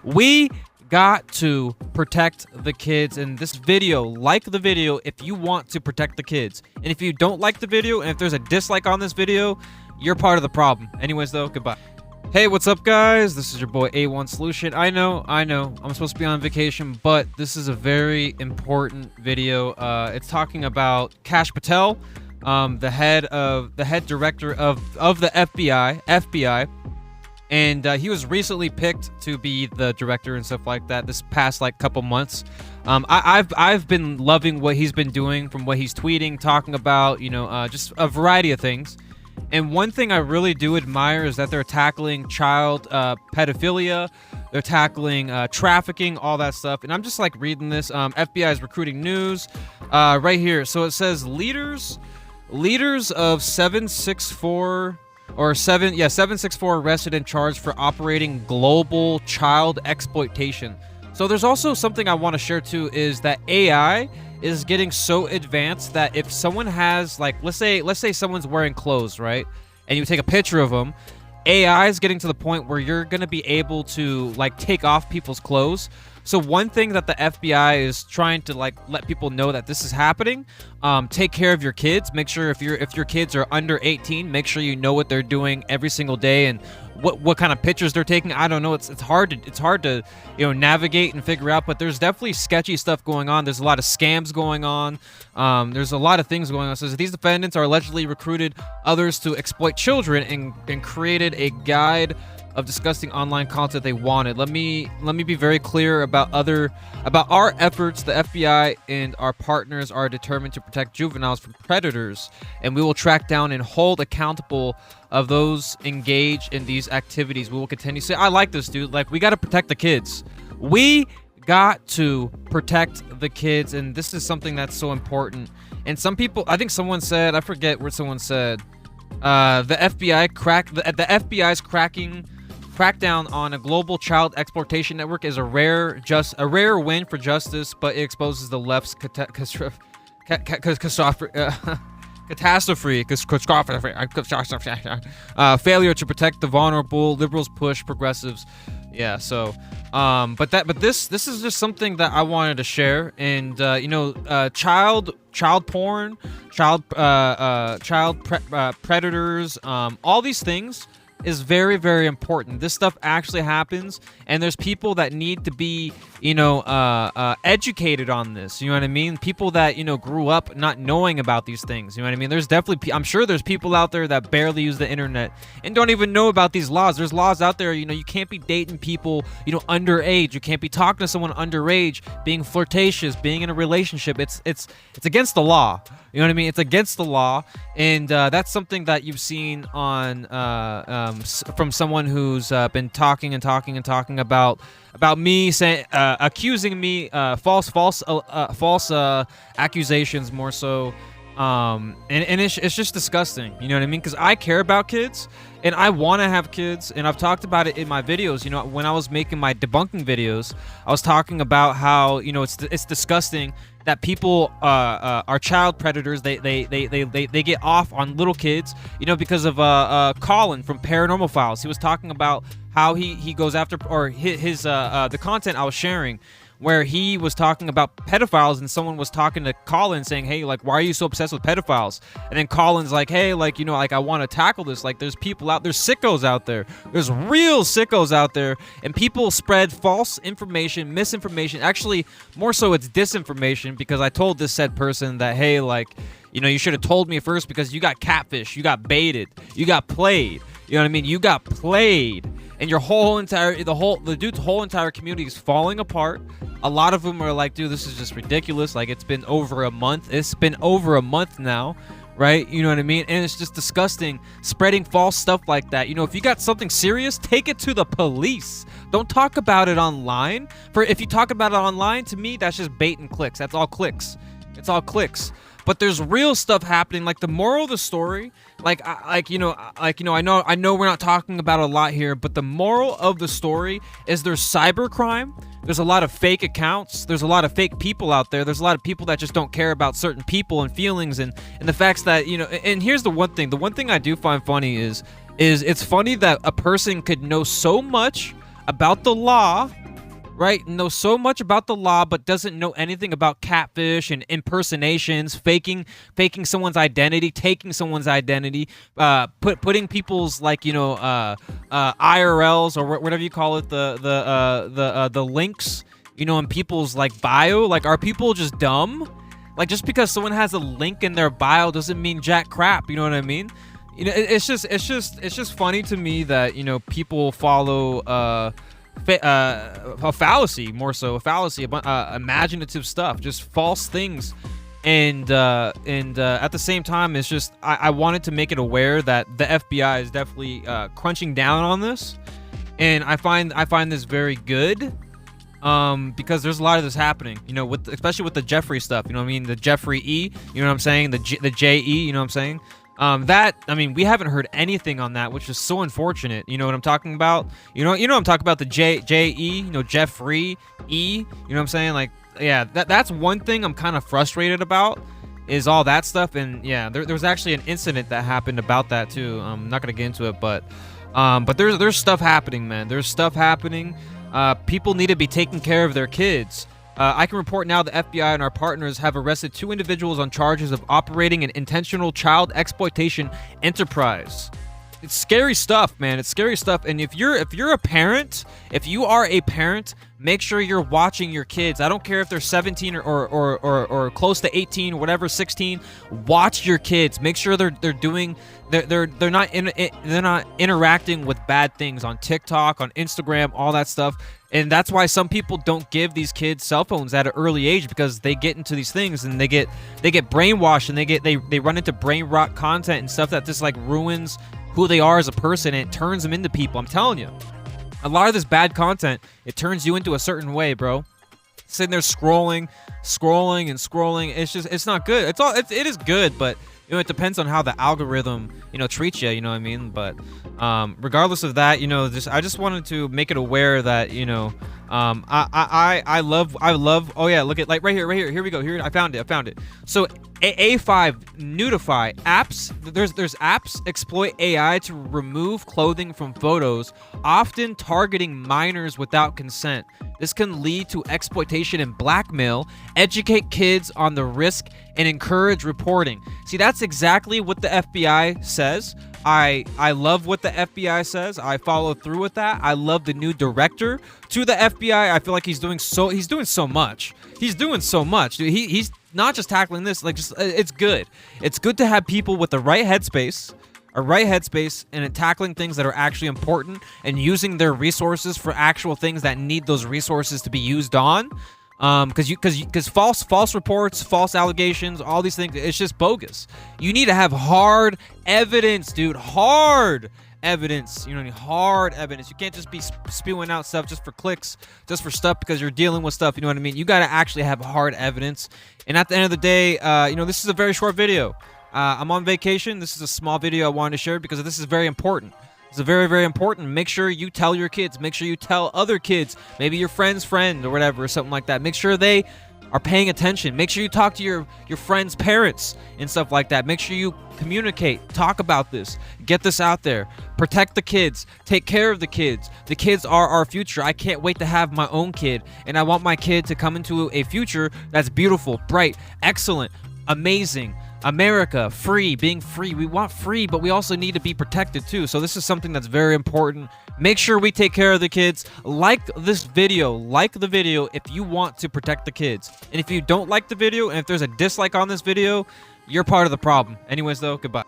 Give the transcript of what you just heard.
We got to protect the kids in this video. Like the video if you want to protect the kids. And if you don't like the video, and if there's a dislike on this video, you're part of the problem. Anyways, though, goodbye. Hey, what's up, guys? This is your boy A1 Solution. I know, I'm supposed to be on vacation, but this is a very important video. It's talking about Kash Patel, the head director of the FBI, and he was recently picked to be the director and stuff like that this past couple months. I've been loving what he's been doing, from what he's tweeting, talking about, just a variety of things. And one thing I really do admire is that they're tackling child pedophilia, they're tackling trafficking, all that stuff. And I'm just reading this. FBI is recruiting news right here. So it says leaders of 764 arrested and charged for operating global child exploitation. So there's also something I want to share too, is that AI is getting so advanced that if someone has, let's say someone's wearing clothes, right? And you take a picture of them, AI is getting to the point where you're going to be able to take off people's clothes. So one thing that the FBI is trying to let people know that this is happening. Take care of your kids. Make sure if your kids are under 18, make sure you know what they're doing every single day and what kind of pictures they're taking. I don't know. It's hard to navigate and figure out. But there's definitely sketchy stuff going on. There's a lot of scams going on. There's a lot of things going on. So these defendants are allegedly recruited others to exploit children and created a guide of disgusting online content they wanted. Let me be very clear about our efforts. The FBI and our partners are determined to protect juveniles from predators, and we will track down and hold accountable of those engaged in these activities. We will continue to say, I like this, dude. We got to protect the kids. We got to protect the kids, and this is something that's so important. And some people, I think someone said, I forget what someone said, the FBI's crackdown on a global child exploitation network is a rare win for justice, but it exposes the left's failure to protect the vulnerable. Liberals push progressives. Yeah, so but this is just something that I wanted to share. And child porn, child predators, all these things is very, very important. This stuff actually happens, and there's people that need to be educated on this. You know what I mean? People that grew up not knowing about these things. You know what I mean? There's definitely, I'm sure there's people out there that barely use the internet and don't even know about these laws. There's laws out there. You can't be dating people underage. You can't be talking to someone underage, being flirtatious, being in a relationship. It's against the law. You know what I mean? It's against the law, and that's something that you've seen on from someone who's been talking about me, saying, accusing me, false accusations, more so, and it's just disgusting. You know what I mean? Because I care about kids, and I want to have kids, and I've talked about it in my videos. When I was making my debunking videos, I was talking about how it's disgusting that people are child predators. They get off on little kids, because of Colin from Paranormal Files. He was talking about how he goes after, or his the content I was sharing, where he was talking about pedophiles, and someone was talking to Colin saying, hey, why are you so obsessed with pedophiles? And then Colin's like, hey, I want to tackle this. There's people out there's sickos out there. There's real sickos out there, and people spread false information, misinformation. Actually, more so it's disinformation, because I told this said person that, hey, you should have told me first, because you got catfish, you got baited, you got played. You know what I mean? You got played. And the dude's whole entire community is falling apart. A lot of them are like, dude, this is just ridiculous. It's been over a month. It's been over a month now, right? You know what I mean? And it's just disgusting spreading false stuff like that. If you got something serious, take it to the police. Don't talk about it online. If you talk about it online, to me, that's just bait and clicks. That's all clicks. It's all clicks. But there's real stuff happening. The moral of the story, I know we're not talking about a lot here, but the moral of the story is there's cybercrime. There's a lot of fake accounts. There's a lot of fake people out there. There's a lot of people that just don't care about certain people and feelings, and the facts that, and here's the one thing I do find funny is it's funny that a person could know so much about the law right, knows so much about the law but doesn't know anything about catfish and impersonations, faking someone's identity, taking someone's identity, putting people's, like, you know, IRLs or whatever you call it, the links, you know, in people's, like, bio. Like, are people just dumb? Like, just because someone has a link in their bio doesn't mean jack crap. You know what I mean? You know, it's just funny to me that, you know, people follow a fallacy, more so a fallacy, imaginative stuff, just false things, and at the same time, it's just I wanted to make it aware that the FBI is definitely crunching down on this, and I find this very good. Because there's a lot of this happening, you know, especially with the Jeffrey stuff, you know what I mean? The Jeffrey E, you know what I'm saying? The JE, you know what I'm saying? I mean, we haven't heard anything on that, which is so unfortunate. You know what I'm talking about? You know I'm talking about the JE, you know, Jeffrey E, you know what I'm saying? Like, yeah, that's one thing I'm kind of frustrated about, is all that stuff. And yeah, there was actually an incident that happened about that too. I'm not gonna get into it, but there's stuff happening, man. There's stuff happening. People need to be taking care of their kids. I can report now the FBI and our partners have arrested 2 individuals on charges of operating an intentional child exploitation enterprise. It's scary stuff, man. It's scary stuff. And if you're a parent, if you are a parent, make sure you're watching your kids. I don't care if they're 17 or close to 18 or whatever, 16. Watch your kids. Make sure they're not interacting with bad things on TikTok, on Instagram, all that stuff. And that's why some people don't give these kids cell phones at an early age, because they get into these things and they get brainwashed, and they run into brain rot content and stuff that just, like, ruins who they are as a person, and it turns them into people. I'm telling you, a lot of this bad content, it turns you into a certain way, bro. Sitting there scrolling. It's not good. It is good, but you know, it depends on how the algorithm, you know, treats you. You know what I mean? But regardless of that, you know, I just wanted to make it aware that, you know, I love. Oh yeah, look at, like, right here. Here we go. Here, I found it. So A5 Nudify apps. There's apps exploit AI to remove clothing from photos, often targeting minors without consent. This can lead to exploitation and blackmail. Educate kids on the risk and encourage reporting. See, that's exactly what the FBI says. I love what the FBI says. I follow through with that. I love the new director to the FBI. I feel like he's doing so much. He's doing so much. Dude, he's not just tackling this, like, just it's good. It's good to have people with the right headspace, and tackling things that are actually important, and using their resources for actual things that need those resources to be used on. Because false reports, false allegations, all these things, it's just bogus. You need to have hard evidence, dude. Hard evidence. You know, hard evidence. You can't just be spewing out stuff just for clicks, just for stuff because you're dealing with stuff. You know what I mean? You got to actually have hard evidence. And at the end of the day, you know, this is a very short video. I'm on vacation. This is a small video I wanted to share because this is very important. It's very, very important. Make sure you tell your kids. Make sure you tell other kids. Maybe your friend's friend or whatever, or something like that. Make sure they are paying attention. Make sure you talk to your friends' parents and stuff like that. Make sure you communicate. Talk about this. Get this out there. Protect the kids. Take care of the kids. The kids are our future. I can't wait to have my own kid. And I want my kid to come into a future that's beautiful, bright, excellent, amazing. America, free, being free. We want free, but we also need to be protected too. So this is something that's very important. Make sure we take care of the kids. Like this video. Like the video if you want to protect the kids. And if you don't like the video, and if there's a dislike on this video, you're part of the problem. Anyways, though, goodbye.